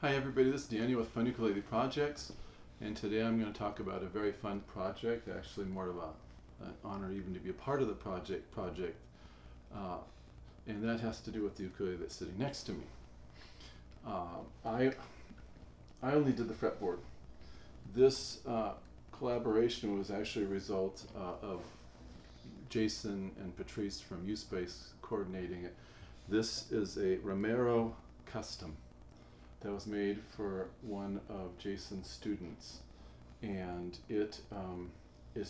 Hi everybody, this is Danny with funukuleleprojects, and today I'm going to talk about a very fun project, actually more of an honor even to be a part of the project, uh, and that has to do with the ukulele that's sitting next to me. I only did the fretboard. This collaboration was actually a result of Jason and Patrice from USpace coordinating it. This is a Romero Custom that was made for one of Jason's students, and it's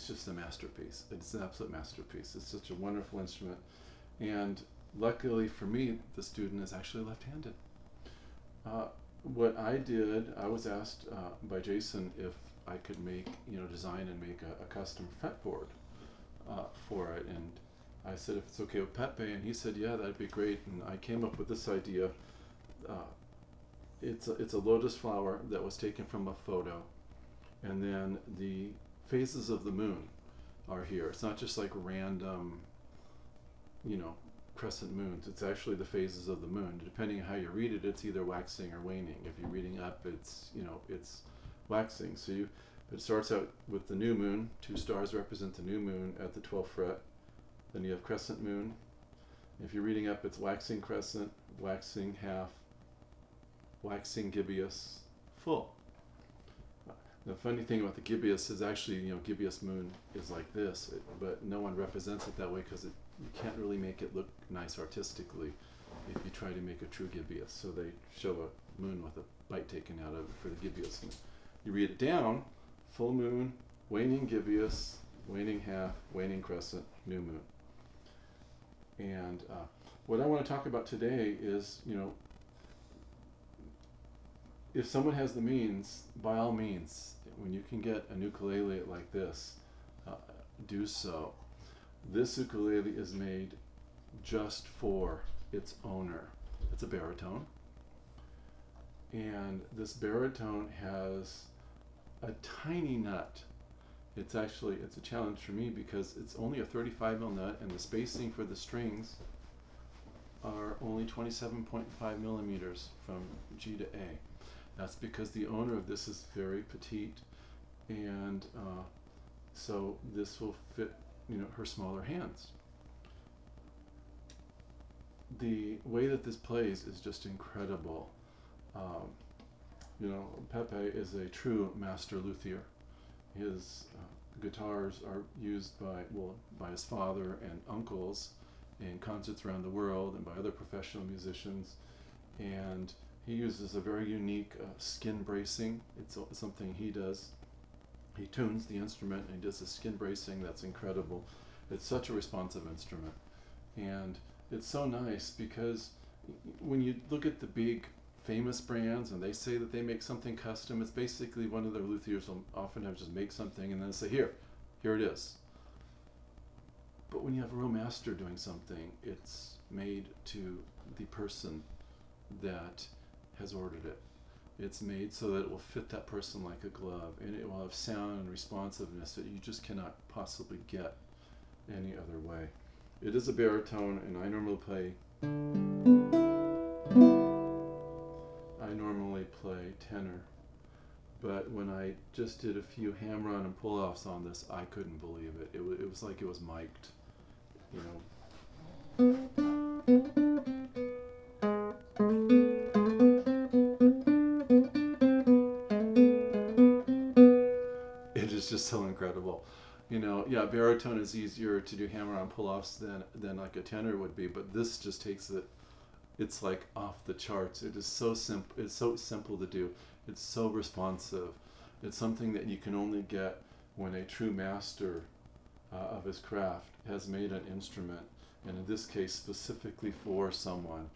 just a masterpiece. It's an absolute masterpiece. It's such a wonderful instrument, and luckily for me, the student is actually left-handed. What I did, I was asked by Jason if I could design and make a custom fretboard for it, and I said if it's okay with Pepe, and he said yeah, that'd be great, and I came up with this idea. It's a lotus flower that was taken from a photo, and then the phases of the moon are here. It's not just like random, crescent moons. It's actually the phases of the moon. Depending on how you read it, it's either waxing or waning. If you're reading up, it's waxing. So it starts out with the new moon. 2 stars represent the new moon at the 12th fret. Then you have crescent moon. If you're reading up, it's waxing crescent, waxing half, waxing gibbous, full. The funny thing about the gibbous is actually, gibbous moon is like this, but no one represents it that way because you can't really make it look nice artistically if you try to make a true gibbous. So they show a moon with a bite taken out of it for the gibbous. And you read it down: full moon, waning gibbous, waning half, waning crescent, new moon. And what I want to talk about today is, if someone has the means, by all means, when you can get an ukulele like this, do so. This ukulele is made just for its owner. It's a baritone, and this baritone has a tiny nut. It's a challenge for me because it's only a 35mm nut, and the spacing for the strings are only 27.5 millimeters from G to A. That's because the owner of this is very petite, and so this will fit, her smaller hands. The way that this plays is just incredible. Pepe is a true master luthier. His guitars are used by his father and uncles in concerts around the world and by other professional musicians, and he uses a very unique skin bracing. It's something he does. He tunes the instrument and he does a skin bracing that's incredible. It's such a responsive instrument, and it's so nice because when you look at the big famous brands and they say that they make something custom, it's basically one of their luthiers will often have just make something and then say, here it is. But when you have a real master doing something, it's made to the person that has ordered it. It's made so that it will fit that person like a glove, and it will have sound and responsiveness that you just cannot possibly get any other way. It is a baritone, and I normally play tenor, but when I just did a few hammer-on and pull-offs on this, I couldn't believe it. It was like it was mic'd, It is just so incredible. Baritone is easier to do hammer-on pull-offs than like a tenor would be, but this just takes it. It's like off the charts. It is so simple. It's so simple to do. It's so responsive. It's something that you can only get when a true master of his craft has made an instrument, and in this case specifically for someone,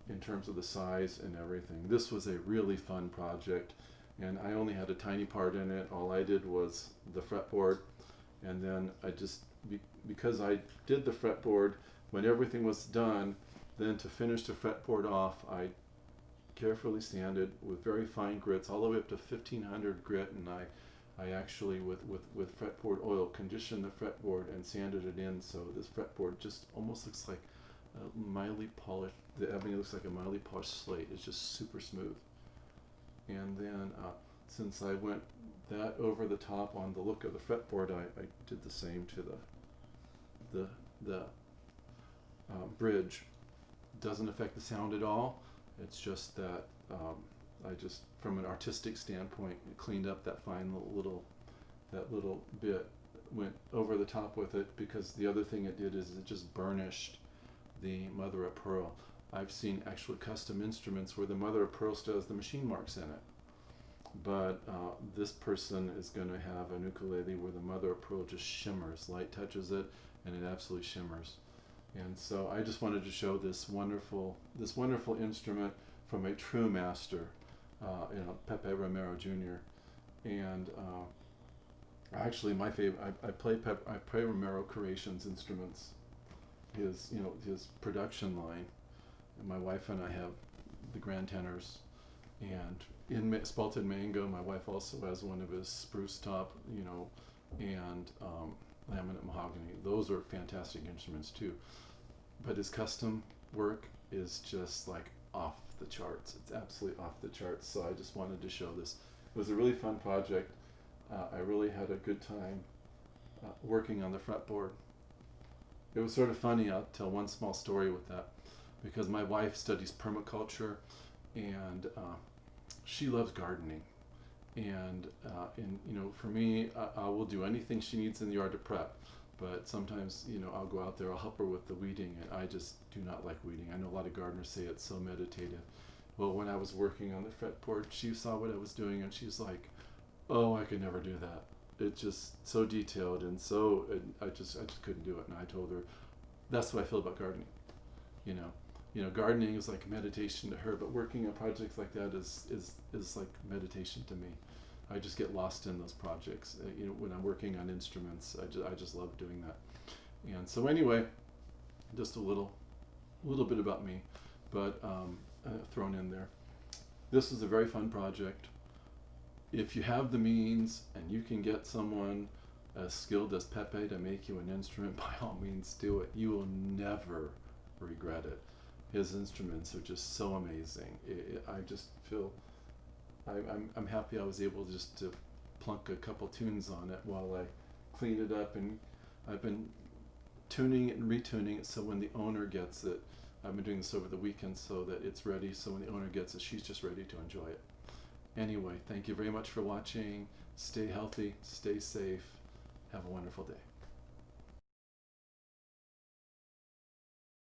in terms of the size and everything. This was a really fun project, and I only had a tiny part in it. All I did was the fretboard, and then because I did the fretboard, when everything was done, then to finish the fretboard off, I carefully sanded with very fine grits, all the way up to 1500 grit, and I actually with fretboard oil conditioned the fretboard and sanded it in, so this fretboard just almost looks like mildly polished. The ebony looks like a mildly polished slate. It's just super smooth. And then since I went that over the top on the look of the fretboard, I did the same to the bridge. Doesn't affect the sound at all. It's just that I just, from an artistic standpoint, cleaned up that fine that little bit, went over the top with it, because the other thing it did is it just burnished the mother of pearl. I've seen actual custom instruments where the mother of pearl still has the machine marks in it, but this person is going to have an ukulele where the mother of pearl just shimmers. Light touches it and it absolutely shimmers. And so I just wanted to show this wonderful instrument from a true master, Pepe Romero Jr. And actually, my favorite, I play Romero Creations instruments, his production line, and my wife and I have the grand tenors, and in Spalted Mango, my wife also has one of his spruce top, and laminate mahogany. Those are fantastic instruments too. But his custom work is just like off the charts. It's absolutely off the charts. So I just wanted to show this. It was a really fun project. I really had a good time working on the fretboard. It was sort of funny. I'll tell one small story with that, because my wife studies permaculture, and she loves gardening. And for me, I will do anything she needs in the yard to prep. But sometimes, I'll go out there, I'll help her with the weeding, and I just do not like weeding. I know a lot of gardeners say it's so meditative. Well, when I was working on the fretboard, she saw what I was doing, and she's like, "Oh, I could never do that. It's just so detailed and I just couldn't do it." And I told her, that's what I feel about gardening. Gardening is like meditation to her, but working on projects like that is like meditation to me. I just get lost in those projects. When I'm working on instruments, I just love doing that. And so anyway, just a little bit about me, but thrown in there. This is a very fun project. If you have the means and you can get someone as skilled as Pepe to make you an instrument, by all means do it. You will never regret it. His instruments are just so amazing. I just feel I'm happy I was able just to plunk a couple tunes on it while I clean it up, and I've been tuning it and retuning it, so when the owner gets it, I've been doing this over the weekend so that it's ready, so when the owner gets it, she's just ready to enjoy it. Anyway, thank you very much for watching. Stay healthy, stay safe, have a wonderful day.